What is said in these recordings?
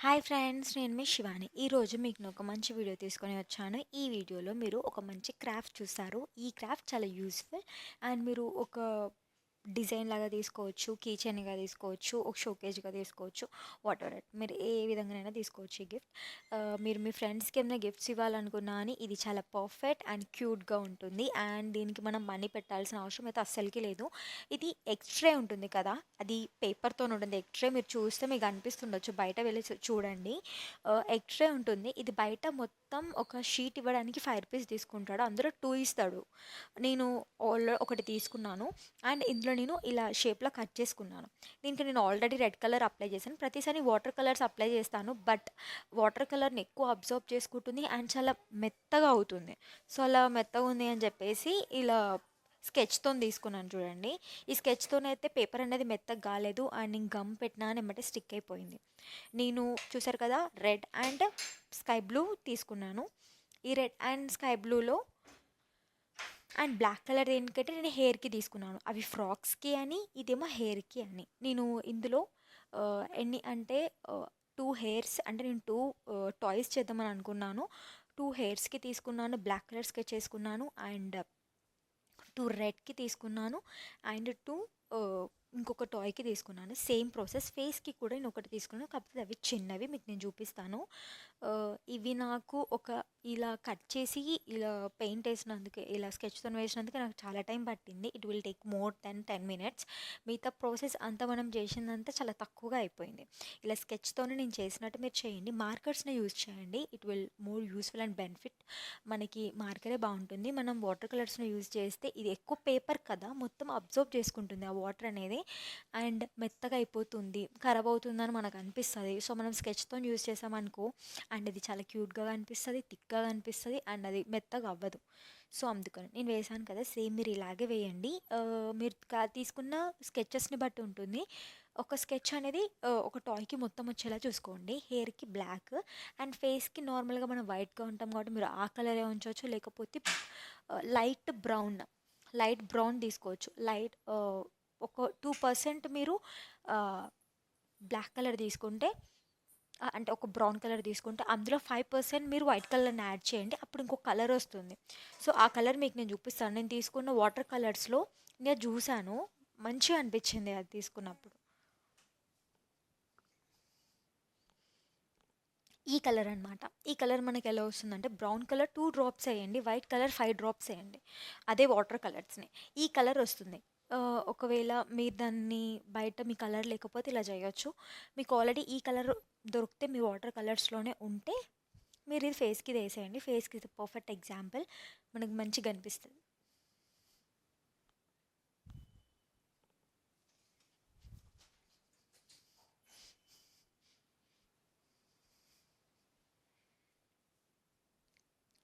Hi friends, నేను మీ శివాని. ఈరోజు మీకు ఒక మంచి వీడియో తీసుకొని వచ్చాను. ఈ వీడియోలో మీరు ఒక మంచి క్రాఫ్ట్ చూస్తారు. ఈ క్రాఫ్ట్ చాలా యూస్ఫుల్ అండ్ మీరు ఒక డిజైన్ లాగా తీసుకోవచ్చు, కీ చైన్గా తీసుకోవచ్చు, ఒక షోకేజ్గా తీసుకోవచ్చు, వాట్ ఎవర్ ఇట్ మీరు ఏ విధంగానైనా తీసుకోవచ్చు. ఈ గిఫ్ట్ మీరు మీ ఫ్రెండ్స్కి ఏమైనా గిఫ్ట్స్ ఇవ్వాలనుకున్నా అని ఇది చాలా పర్ఫెక్ట్ అండ్ క్యూట్గా ఉంటుంది. అండ్ దీనికి మనం మనీ పెట్టాల్సిన అవసరం అయితే అస్సలకి లేదు. ఇది ఎక్స్ట్రే ఉంటుంది కదా, అది పేపర్తో ఉంటుంది. ఎక్స్ట్రే మీరు చూస్తే మీకు అనిపిస్తుండొచ్చు, బయట వెళ్ళి చూడండి. ఎక్స్ట్రే ఉంటుంది. ఇది బయట మొత్తం ఒక షీట్ ఇవ్వడానికి 5 రూపీస్ తీసుకుంటాడు, అందులో 2 ఇస్తాడు. నేను ఒకటి తీసుకున్నాను అండ్ ఇందులో నేను ఇలా షేప్లో కట్ చేసుకున్నాను. దీనికి నేను ఆల్రెడీ రెడ్ కలర్ అప్లై చేశాను. ప్రతిసారి వాటర్ కలర్స్ అప్లై చేస్తాను, బట్ వాటర్ కలర్ని ఎక్కువ అబ్జర్వ్ చేసుకుంటుంది అండ్ చాలా మెత్తగా అవుతుంది. సో అలా మెత్తగా ఉంది అని చెప్పేసి ఇలా స్కెచ్తో తీసుకున్నాను. చూడండి, ఈ స్కెచ్తోనైతే పేపర్ అనేది మెత్తగా కాలేదు అండ్ నేను గమ్ పెట్టినా అని ఎమ్మటే స్టిక్ అయిపోయింది. నేను చూసారు కదా, రెడ్ అండ్ స్కై బ్లూ తీసుకున్నాను. ఈ రెడ్ అండ్ స్కై బ్లూలో అండ్ బ్లాక్ కలర్ ఏంటంటే నేను హెయిర్కి తీసుకున్నాను. అవి ఫ్రాక్స్కి అని, ఇదేమో హెయిర్కి అని. నేను ఇందులో ఎన్ని అంటే 2 హెయిర్స్ అంటే నేను 2 టాయ్స్ చేద్దామని అనుకున్నాను. 2 హెయిర్స్కి తీసుకున్నాను, బ్లాక్ కలర్ స్కెచ్ చేసుకున్నాను అండ్ 2 రెడ్కి తీసుకున్నాను అండ్ 2 ఇంకొక టాయ్కి తీసుకున్నాను. సేమ్ ప్రాసెస్ ఫేస్కి కూడా నేను ఒకటి తీసుకున్నాను, కాకపోతే అవి చిన్నవి, మీకు నేను చూపిస్తాను. ఇవి నాకు ఇలా కట్ చేసి ఇలా పెయింట్ వేసినందుకు, ఇలా స్కెచ్తో వేసినందుకు నాకు చాలా టైం పట్టింది. It will take more than 10 minutes. మిగతా ప్రాసెస్ అంతా మనం చేసిందంతా చాలా తక్కువగా అయిపోయింది. ఇలా స్కెచ్తోనే నేను చేసినట్టు మీరు చేయండి. మార్కర్స్ని యూజ్ చేయండి, it will more useful and benefit. మనకి మార్కరే బాగుంటుంది. మనం వాటర్ కలర్స్ని యూజ్ చేస్తే ఇది ఎక్కువ పేపర్ కదా, మొత్తం అబ్జర్వ్ చేసుకుంటుంది ఆ వాటర్ అనేది అండ్ మెత్తగా అయిపోతుంది, ఖరాబ్ అవుతుందని మనకు అనిపిస్తుంది. సో మనం స్కెచ్తో యూజ్ చేసామనుకో అండ్ ఇది చాలా క్యూట్గా అనిపిస్తుంది, థిక్గా అనిపిస్తుంది అండ్ అది మెత్తగా అవ్వదు. సో అందుకని నేను వేసాను కదా, సేమ్ మీరు ఇలాగే వేయండి. మీరు తీసుకున్న స్కెచెస్ని బట్టి ఉంటుంది. ఒక స్కెచ్ అనేది ఒక టాయ్కి మొత్తం వచ్చేలా చూసుకోండి. హెయిర్కి బ్లాక్ అండ్ ఫేస్కి నార్మల్గా మనం వైట్గా ఉంటాం కాబట్టి మీరు ఆ కలరే ఉంచవచ్చు, లేకపోతే లైట్ బ్రౌన్ తీసుకోవచ్చు. ఒక 2% మీరు బ్లాక్ కలర్ తీసుకుంటే, అంటే ఒక బ్రౌన్ కలర్ తీసుకుంటే అందులో 5% మీరు వైట్ కలర్ని యాడ్ చేయండి, అప్పుడు ఇంకో కలర్ వస్తుంది. సో ఆ కలర్ మీకు నేను చూపిస్తాను. నేను తీసుకున్న వాటర్ కలర్స్లో నేను చూశాను, మంచిగా అనిపించింది అది తీసుకున్నప్పుడు. ఈ కలర్ అనమాట. ఈ కలర్ మనకి ఎలా వస్తుందంటే, బ్రౌన్ కలర్ 2 డ్రాప్స్ వేయండి, వైట్ కలర్ 5 డ్రాప్స్ వేయండి, అదే వాటర్ కలర్స్ని. ఈ కలర్ వస్తుంది. ఒకవేళ మీరు దాన్ని బయట మీ కలర్ లేకపోతే ఇలా చేయొచ్చు. మీకు ఆల్రెడీ ఈ కలర్ దొరికితే మీ వాటర్ కలర్స్లోనే ఉంటే మీరు ఇది ఫేస్కి వేసేయండి. ఫేస్కి ఇది పర్ఫెక్ట్ ఎగ్జాంపుల్, మనకు మంచిగా అనిపిస్తుంది.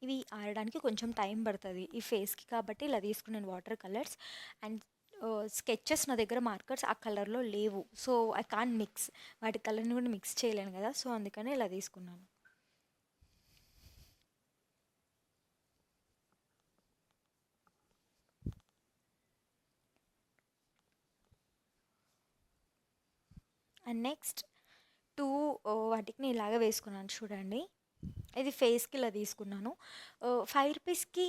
ఇవి ఆడడానికి కొంచెం టైం పడుతుంది ఈ ఫేస్కి, కాబట్టి ఇలా తీసుకున్నాను వాటర్ కలర్స్ అండ్ స్కెచెస్. నా దగ్గర మార్కర్స్ ఆ కలర్లో లేవు, సో ఐ కాంట్ మిక్స్, వాటి కలర్ని కూడా మిక్స్ చేయలేను కదా, సో అందుకని ఇలా తీసుకున్నాను. అండ్ నెక్స్ట్ 2 వాటికి నేను ఇలాగ వేసుకున్నాను చూడండి. ఇది ఫేస్కి ఇలా తీసుకున్నాను. 5 రూపీస్కి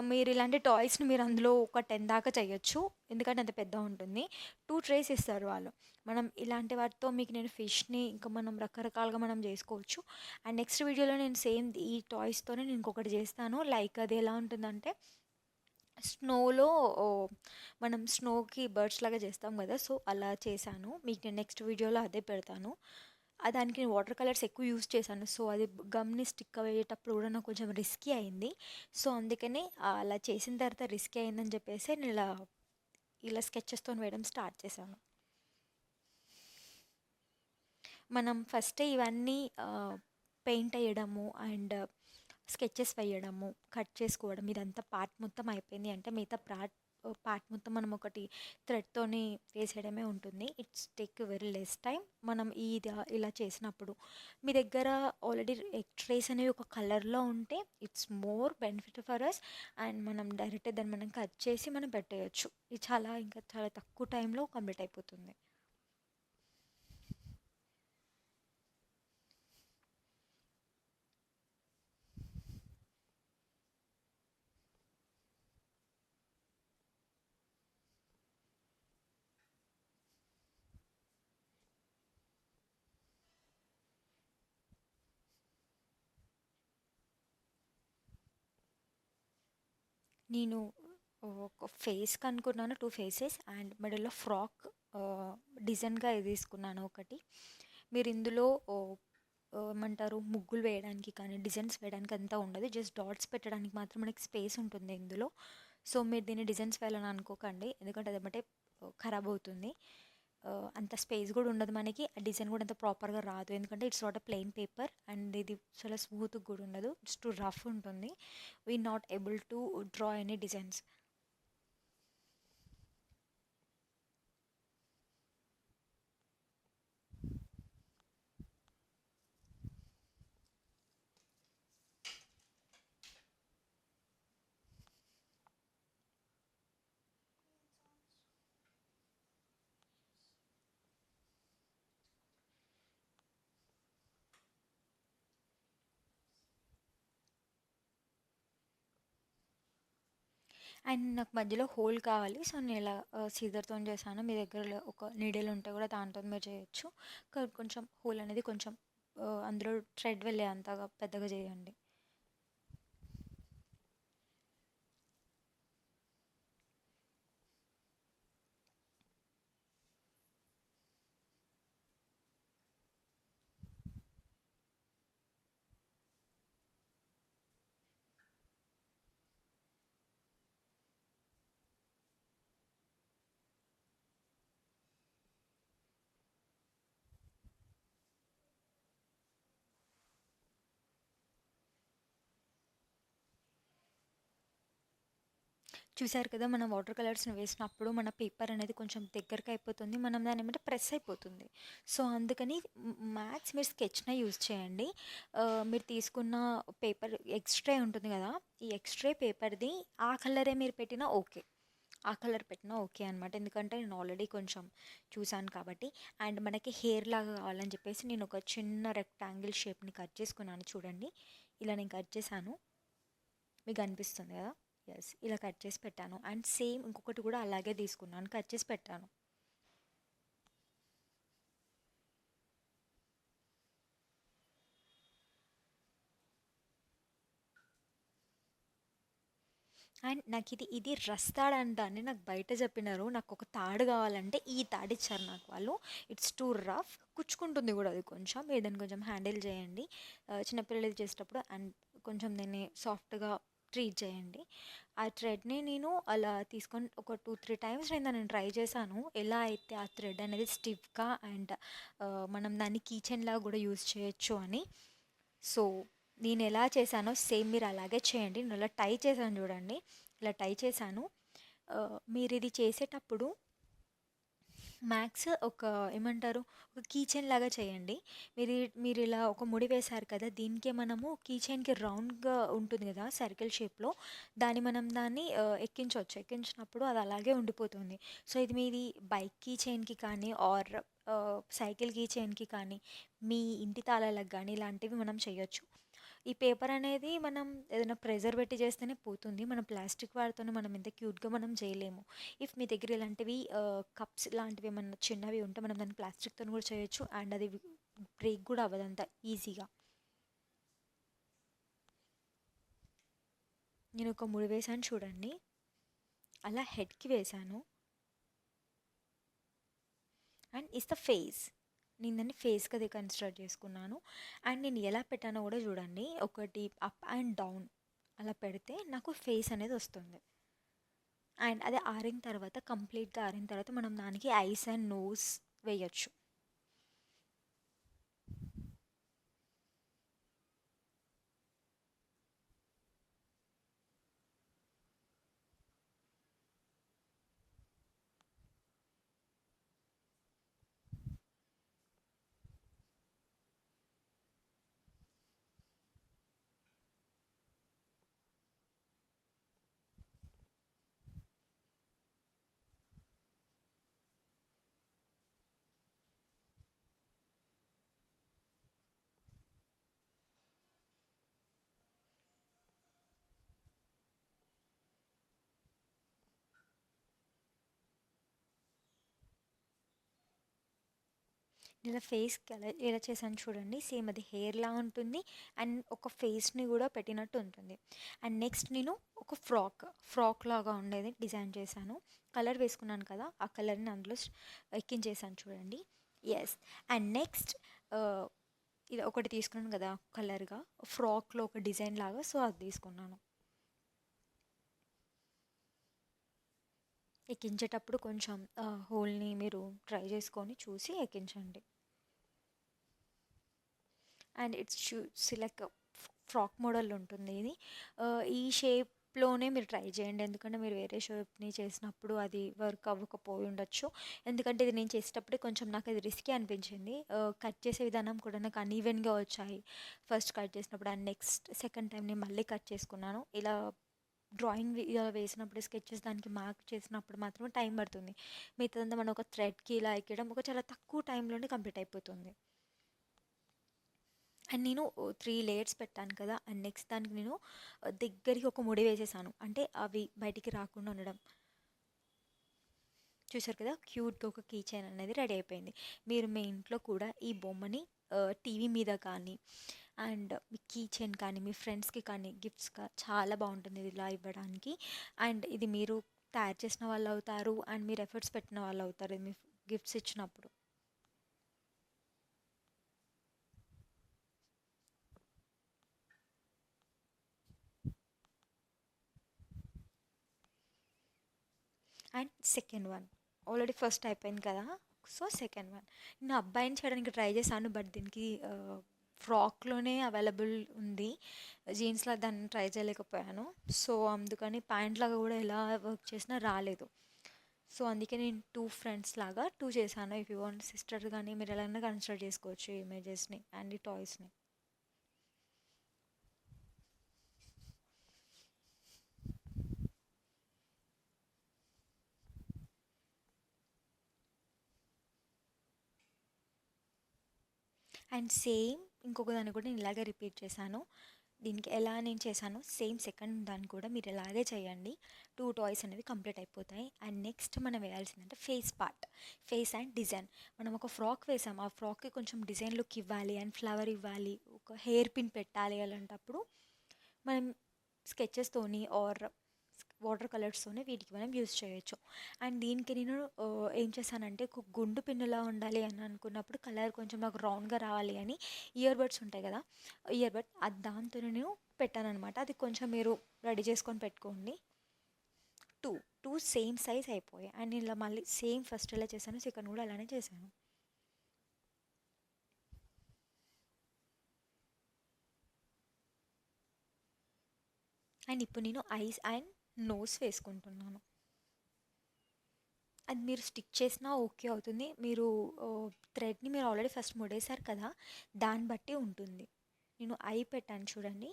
మీరు ఇలాంటి టాయ్స్ని మీరు అందులో ఒక 10 దాకా చేయొచ్చు, ఎందుకంటే అంత పెద్ద ఉంటుంది. 2 ట్రేస్ ఇస్తారు వాళ్ళు. మనం ఇలాంటి వాటితో మీకు నేను ఫిష్ని ఇంకా మనం రకరకాలుగా మనం చేసుకోవచ్చు. అండ్ నెక్స్ట్ వీడియోలో నేను సేమ్ ఈ టాయ్స్తోనే నేను ఇంకొకటి చేస్తాను. లైక్ అది ఎలా ఉంటుందంటే, స్నోలో మనం స్నోకి బర్డ్స్ లాగా చేస్తాం కదా, సో అలా చేశాను. మీకు నేను నెక్స్ట్ వీడియోలో అదే పెడతాను. దానికి నేను వాటర్ కలర్స్ ఎక్కువ యూజ్ చేశాను, సో అది గమ్ని స్టిక్ అయ్యేటప్పుడు కూడా నాకు కొంచెం రిస్కీ అయింది. సో అందుకని అలా చేసిన తర్వాత రిస్కీ అయిందని చెప్పేసి నేను ఇలా స్కెచెస్తో వేయడం స్టార్ట్ చేశాను. మనం ఫస్ట్ ఇవన్నీ పెయింట్ వేయడము అండ్ స్కెచెస్ వేయడము, కట్ చేసుకోవడం, ఇదంతా పార్ట్ మొత్తం అయిపోయింది అంటే మిగతా పార్ట్ మొత్తం మనం ఒకటి థ్రెడ్తోని వేసేయడమే ఉంటుంది. It's take very less time మనం ఇలా చేసినప్పుడు. మీ దగ్గర ఆల్రెడీ ఎక్స్ట్రేస్ అనేవి ఒక కలర్లో ఉంటే it's more benefit for us and మనం డైరెక్ట్ దాన్ని మనం కట్ చేసి మనం పెట్టేయచ్చు. ఇది ఇంకా చాలా తక్కువ టైంలో కంప్లీట్ అయిపోతుంది. నేను ఒక ఫేస్‌కి అనుకున్నాను 2 ఫేసెస్ అండ్ మిడిల్‌లో ఫ్రాక్ డిజైన్‌గా ఇది తీసుకున్నాను ఒకటి. మీరు ఇందులో ఏమంటారు ముగ్గులు వేయడానికి కానీ, డిజైన్స్ వేయడానికి అంతా ఉండదు. జస్ట్ డాట్స్ పెట్టడానికి మాత్రం మనకి స్పేస్ ఉంటుంది ఇందులో. సో, మీరు దీన్ని డిజైన్స్ వేయాలని అనుకోకండి. ఎందుకంటే అది ఎమ్మటే ఖరాబ్ అవుతుంది. అంత స్పేస్ కూడా ఉండదు మనకి. ఆ డిజైన్ కూడా అంత ప్రాపర్‌గా రాదు. ఎందుకంటే it's not a plain paper and ఇది చాలా స్మూత్‌గా కూడా ఉండదు. ఇట్స్ టూ రఫ్ ఉంటుంది. We not able to draw any designs. And నాకు మధ్యలో హోల్ కావాలి. సో, నేను ఇలా సీజర్‌తోని చేశాను. మీ దగ్గర ఒక నీడిల్ ఉంటే కూడా దాంతోని మీరు చేయొచ్చు. కొంచెం హోల్ అనేది కొంచెం అందులో థ్రెడ్ వెళ్ళే అంతగా పెద్దగా చేయండి. చూసారు కదా! మనం వాటర్ కలర్స్‌ని వేసినప్పుడు మన పేపర్ అనేది కొంచెం దగ్గరకి అయిపోతుంది. మనం దాన్ని ఏమంటే ప్రెస్ అయిపోతుంది. సో, అందుకని మ్యాక్స్ మీరు స్కెచ్‌నే యూజ్ చేయండి. మీరు తీసుకున్న పేపర్ ఎక్స్‌ట్రా ఉంటుంది కదా! ఈ ఎక్స్‌ట్రా పేపర్‌ది ఆ కలరే మీరు పెట్టినా ఓకే. ఆ కలర్ పెట్టినా ఓకే అనమాట. ఎందుకంటే నేను ఆల్రెడీ కొంచెం చూసాను కాబట్టి. అండ్ మనకి హెయిర్ లాగా కావాలని చెప్పేసి నేను ఒక చిన్న రెక్టాంగిల్ షేప్‌ని కట్ చేసుకున్నాను చూడండి. ఇలా నేను కట్ చేశాను. మీకు అనిపిస్తుంది కదా! యెస్. ఇలా కట్ చేసి పెట్టాను. అండ్ సేమ్ ఇంకొకటి కూడా అలాగే తీసుకున్నాను. కట్ చేసి పెట్టాను. అండ్ నాకిది రస్ తాడు అంటాన్ని నాకు బయట చెప్పినారు. నాకొక తాడు కావాలంటే ఈ తాడిచ్చారు నాకు వాళ్ళు. It's too rough. కుచ్చుకుంటుంది కూడా అది కొంచెం. మీరు దాన్ని కొంచెం హ్యాండిల్ చేయండి. చిన్నపిల్లలది చేసేటప్పుడు అండ్ కొంచెం దీన్ని సాఫ్ట్‌గా ట్రీట్ చేయండి. ఆ థ్రెడ్‌ని నేను అలా తీసుకొని ఒక 2, 3 టైమ్స్ నేను దాన్ని ట్రై చేశాను. ఎలా అయితే ఆ థ్రెడ్ అనేది స్టిఫ్‌గా అండ్ మనం దాన్ని కీ చైన్‌లాగా కూడా యూజ్ చేయొచ్చు అని. సో, నేనెలా చేశానో సేమ్ మీరు అలాగే చేయండి. నేను ఇలా టై చేశాను చూడండి. ఇలా టై చేశాను. మీరిది చేసేటప్పుడు మ్యాక్స్ ఒక ఏమంటారు? ఒక కీ చైన్ లాగా చేయండి. మీరిలా ఒక ముడి వేశారు కదా! దీనికే మనము కీ చైన్‌కి రౌండ్‌గా ఉంటుంది కదా! సర్కిల్ షేప్‌లో దాన్ని ఎక్కించొచ్చు. ఎక్కించినప్పుడు అది అలాగే ఉండిపోతుంది. సో, ఇది మీది బైక్ కీ చైన్‌కి కానీ ఆర్ సైకిల్ కీ చైన్‌కి కానీ, మీ ఇంటి తాళాలకు గానీ ఇలాంటివి మనం చేయొచ్చు. ఈ పేపర్ అనేది మనం ఏదైనా ప్రెజర్ పెట్టి చేస్తేనే పోతుంది. మనం ప్లాస్టిక్ వాటితోని మనం ఇంత క్యూట్‌గా మనం చేయలేము. ఇఫ్ మీ దగ్గర ఇలాంటివి కప్స్ లాంటివి ఏమన్నా చిన్నవి ఉంటే మనం దాన్ని ప్లాస్టిక్‌తోని కూడా చేయొచ్చు. అండ్ అది బ్రేక్ కూడా అవ్వదంత ఈజీగా. నేను ఒక 3 వేసాను చూడండి. అలా హెడ్‌కి వేశాను. And is the face. నేను దాన్ని ఫేస్‌గా అది కన్సిడర్ చేసుకున్నాను. అండ్ నేను ఎలా పెట్టానో కూడా చూడండి. ఒకటి అప్ అండ్ డౌన్ అలా పెడితే నాకు ఫేస్ అనేది వస్తుంది. అండ్ అది ఆరిన తర్వాత కంప్లీట్‌గా ఆరిన తర్వాత మనం దానికి ఐస్ అండ్ నోస్ వేయొచ్చు. ఇలా ఫేస్‌కి ఎలా చేశాను చూడండి. సేమ్ అది హెయిర్‌లా ఉంటుంది. అండ్ ఒక ఫేస్‌ని కూడా పెట్టినట్టు ఉంటుంది. అండ్ నెక్స్ట్ నేను ఒక ఫ్రాక్ లాగా ఉండేది డిజైన్ చేశాను. కలర్ వేసుకున్నాను కదా! ఆ కలర్‌ని అందులో ఎక్కించేసాను చూడండి. యెస్. అండ్ నెక్స్ట్ ఆహ్, ఇలా ఒకటి తీసుకున్నాను కదా! కలర్‌గా ఫ్రాక్‌లో ఒక డిజైన్ లాగా. సో, అది తీసుకున్నాను. ఎక్కించేటప్పుడు కొంచెం హోల్‌ని మీరు ట్రై చేసుకొని చూసి ఎక్కించండి. And it's like frock model ఉంటుంది ఇది. ఈ షేప్‌లోనే మీరు ట్రై చేయండి. ఎందుకంటే మీరు వేరే షేప్‌ని చేసినప్పుడు అది వర్క్ అవ్వకపోయి ఉండొచ్చు. ఎందుకంటే ఇది నేను చేసేటప్పుడే కొంచెం నాకు అది రిస్కీ అనిపించింది. కట్ చేసే విధానం కూడా నాకు అన్‌ఈవెన్‌గా వచ్చాయి. ఫస్ట్ కట్ చేసినప్పుడు అండ్ నెక్స్ట్ సెకండ్ టైం నేను మళ్ళీ కట్ చేసుకున్నాను. ఇలా ఇలా వేసినప్పుడు స్కెచెస్ దానికి మార్క్ చేసినప్పుడు మాత్రమే టైం పడుతుంది. మిగతాదంతా మనం ఒక థ్రెడ్‌కి ఇలా ఎక్కడం ఒక చాలా తక్కువ టైంలోనే కంప్లీట్ అయిపోతుంది. అండ్ నేను 3 లేయర్స్ పెట్టాను కదా! అండ్ నెక్స్ట్ దానికి నేను దగ్గరికి ఒక ముడి వేసేసాను. అంటే అవి బయటికి రాకుండా ఉండడం. చూసారు కదా! క్యూట్‌గా ఒక కీ చైన్ అనేది రెడీ అయిపోయింది. మీరు మీ ఇంట్లో కూడా ఈ బొమ్మని టీవీ మీద కానీ అండ్ మీ కీ చైన్ కానీ మీ ఫ్రెండ్స్‌కి కానీ గిఫ్ట్స్‌గా చాలా బాగుంటుంది ఇది ఇలా ఇవ్వడానికి. అండ్ ఇది మీరు తయారు చేసిన వాళ్ళు అవుతారు. అండ్ మీరు ఎఫర్ట్స్ పెట్టిన వాళ్ళు అవుతారు. ఇది మీ గిఫ్ట్స్ ఇచ్చినప్పుడు. And second one already first అయిపోయింది కదా! సో, సెకండ్ వన్ నేను అబ్బాయిని చేయడానికి ట్రై చేశాను. బట్ దీనికి ఫ్రాక్‌లోనే అవైలబుల్ ఉంది. జీన్స్‌లో దాన్ని ట్రై చేయలేకపోయాను. సో, అందుకని ప్యాంట్ లాగా కూడా ఎలా వర్క్ చేసినా రాలేదు. సో, అందుకే నేను 2 ఫ్రెండ్స్ లాగా 2 చేశాను. ఇఫ్ యూ వాంట్ సిస్టర్ గాని మీరు ఎలాగైనా కన్సిడర్ చేసుకోవచ్చు ఈ ఇమేజెస్‌ని అండ్ ఈ టాయ్స్‌ని. అండ్ సేమ్ ఇంకొక దాన్ని కూడా నేను ఇలాగే రిపీట్ చేశాను. దీనికి ఎలా నేను చేశానో సేమ్ సెకండ్ దాన్ని కూడా మీరు ఇలాగే చేయండి. 2 టాయ్స్ అనేవి కంప్లీట్ అయిపోతాయి. అండ్ నెక్స్ట్ మనం వేయాల్సిందంటే face part. Face and design. మనం ఒక ఫ్రాక్ వేసాం. ఆ ఫ్రాక్‌కి కొంచెం డిజైన్ లుక్ ఇవ్వాలి అండ్ ఫ్లవర్ ఇవ్వాలి. ఒక హెయిర్ పిన్ పెట్టాలి అలాంటప్పుడు మనం స్కెచెస్తోని ఆర్ వాటర్ కలర్స్తోనే వీటికి మనం యూస్ చేయొచ్చు. అండ్ దీనికి నేను ఏం చేశానంటే ఒక గుండు పిన్నులా ఉండాలి అని అనుకున్నప్పుడు కలర్ కొంచెం నాకు రౌండ్గా రావాలి అని ఇయర్ బడ్స్ ఉంటాయి కదా! ఇయర్ బడ్ అది దాంతో నేను పెట్టాననమాట. అది కొంచెం మీరు రెడీ చేసుకొని పెట్టుకోండి. 2 సేమ్ సైజ్ అయిపోయాయి. అండ్ ఇలా మళ్ళీ సేమ్ ఫస్ట్ ఎలా చేశానో సెకండ్ కూడా అలానే చేశాను. అండ్ ఇప్పుడు నేను ఐస్ అండ్ నోస్ వేసుకుంటున్నాను. అది మీరు స్టిక్ చేసినా ఓకే అవుతుంది. మీరు థ్రెడ్‌ని మీరు ఆల్రెడీ ఫస్ట్ ముడేశారు కదా! దాన్ని బట్టి ఉంటుంది. నేను ఐ పెట్టాను చూడండి.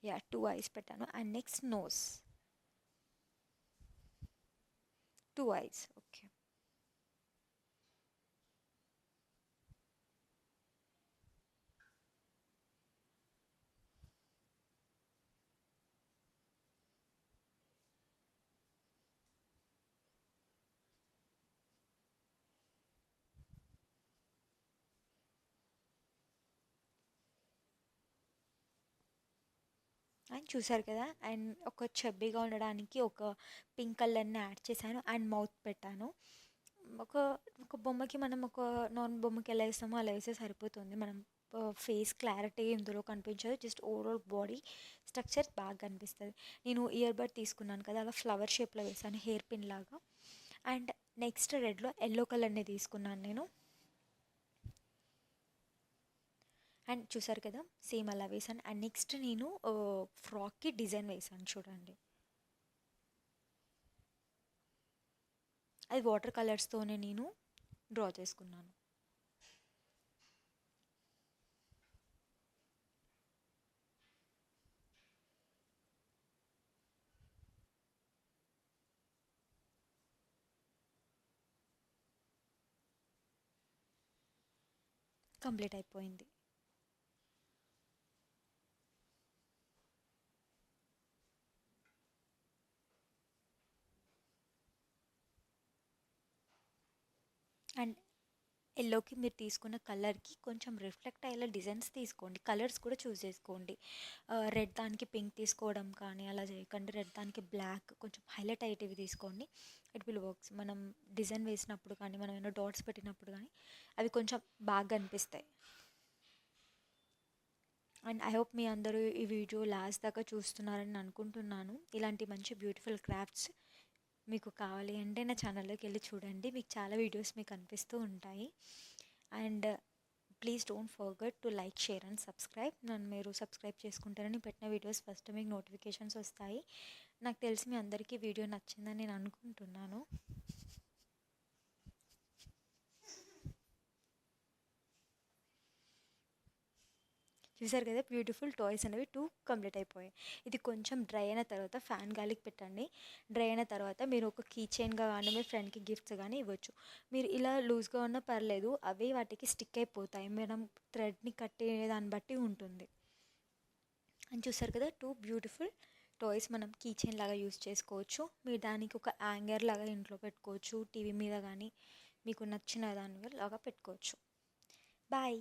యాహ్! 2 ఐస్ పెట్టాను. And next nose. 2 eyes. Okay. And చూసారు కదా! అండ్ ఒక చెబ్బీగా ఉండడానికి ఒక పింక్ కలర్‌ని యాడ్ చేశాను. అండ్ మౌత్ పెట్టాను. ఒక ఒక బొమ్మకి మనం ఒక నార్మల్ బొమ్మకి ఎలా వేస్తామో అలా వేస్తే సరిపోతుంది. మనం ఫేస్ క్లారిటీ ఇందులో కనిపించదు. జస్ట్ ఓవరాల్ బాడీ స్ట్రక్చర్ బాగా కనిపిస్తది. నేను ఇయర్ బడ్ తీసుకున్నాను కదా! అలా ఫ్లవర్ షేప్‌లో వేశాను హెయిర్ పిన్ లాగా. అండ్ నెక్స్ట్ రెడ్‌లో యెల్లో కలర్‌ని తీసుకున్నాను నేను. అండ్ చూసారు కదా! సేమ్ అలా వేశాను. అండ్ నెక్స్ట్ నేను ఫ్రాక్‌కి డిజైన్ వేశాను చూడండి. అది వాటర్ కలర్స్తోనే నేను డ్రా చేసుకున్నాను. కంప్లీట్ అయిపోయింది. అండ్ ఎల్లోకి మీరు తీసుకున్న కలర్కి కొంచెం రిఫ్లెక్ట్ అయ్యేలా డిజైన్స్ తీసుకోండి. కలర్స్ కూడా చూస్ చేసుకోండి. రెడ్ దానికి పింక్ తీసుకోవడం కానీ అలా చేయకండి. రెడ్ దానికి బ్లాక్ కొంచెం హైలైట్ అయ్యేటివి తీసుకోండి. It will works. మనం డిజైన్ వేసినప్పుడు కానీ మనం ఏమైనా డాట్స్ పెట్టినప్పుడు కానీ అవి కొంచెం బాగా అనిపిస్తాయి. అండ్ ఐ హోప్ మీ అందరూ ఈ వీడియో లాస్ట్ దాకా చూస్తున్నారని అనుకుంటున్నాను. ఇలాంటి మంచి బ్యూటిఫుల్ క్రాఫ్ట్స్ మీకు కావాలి అంటే నా ఛానల్లోకి వెళ్ళి చూడండి. మీకు చాలా వీడియోస్ మీకు కనిపిస్తూ ఉంటాయి. And please don't forget to like, share and subscribe. నన్ను మీరు సబ్స్క్రైబ్ చేసుకుంటారని పెట్టిన వీడియోస్ ఫస్ట్ మీకు నోటిఫికేషన్స్ వస్తాయి. నాకు తెలిసి మీ అందరికీ వీడియో నచ్చిందని నేను అనుకుంటున్నాను. చూసారు కదా, బ్యూటిఫుల్ టాయ్స్ అనేవి 2 కంప్లీట్ అయిపోయాయి. ఇది కొంచెం డ్రై అయిన తర్వాత ఫ్యాన్ గాలికి పెట్టండి. డ్రై అయిన తర్వాత మీరు ఒక కీ చైన్గా కానీ మీ ఫ్రెండ్కి గిఫ్ట్స్ కానీ ఇవ్వచ్చు. మీరు ఇలా లూజ్గా ఉన్నా పర్లేదు, అవి వాటికి స్టిక్ అయిపోతాయి. మనం థ్రెడ్ని కట్టే దాన్ని బట్టి ఉంటుంది. అని చూసారు కదా, 2 బ్యూటిఫుల్ టాయ్స్ మనం కీ చైన్ లాగా యూస్ చేసుకోవచ్చు. మీరు దానికి ఒక యాంగర్ లాగా ఇంట్లో పెట్టుకోవచ్చు. టీవీ మీద కానీ మీకు నచ్చిన దాని లాగా పెట్టుకోవచ్చు. బాయ్.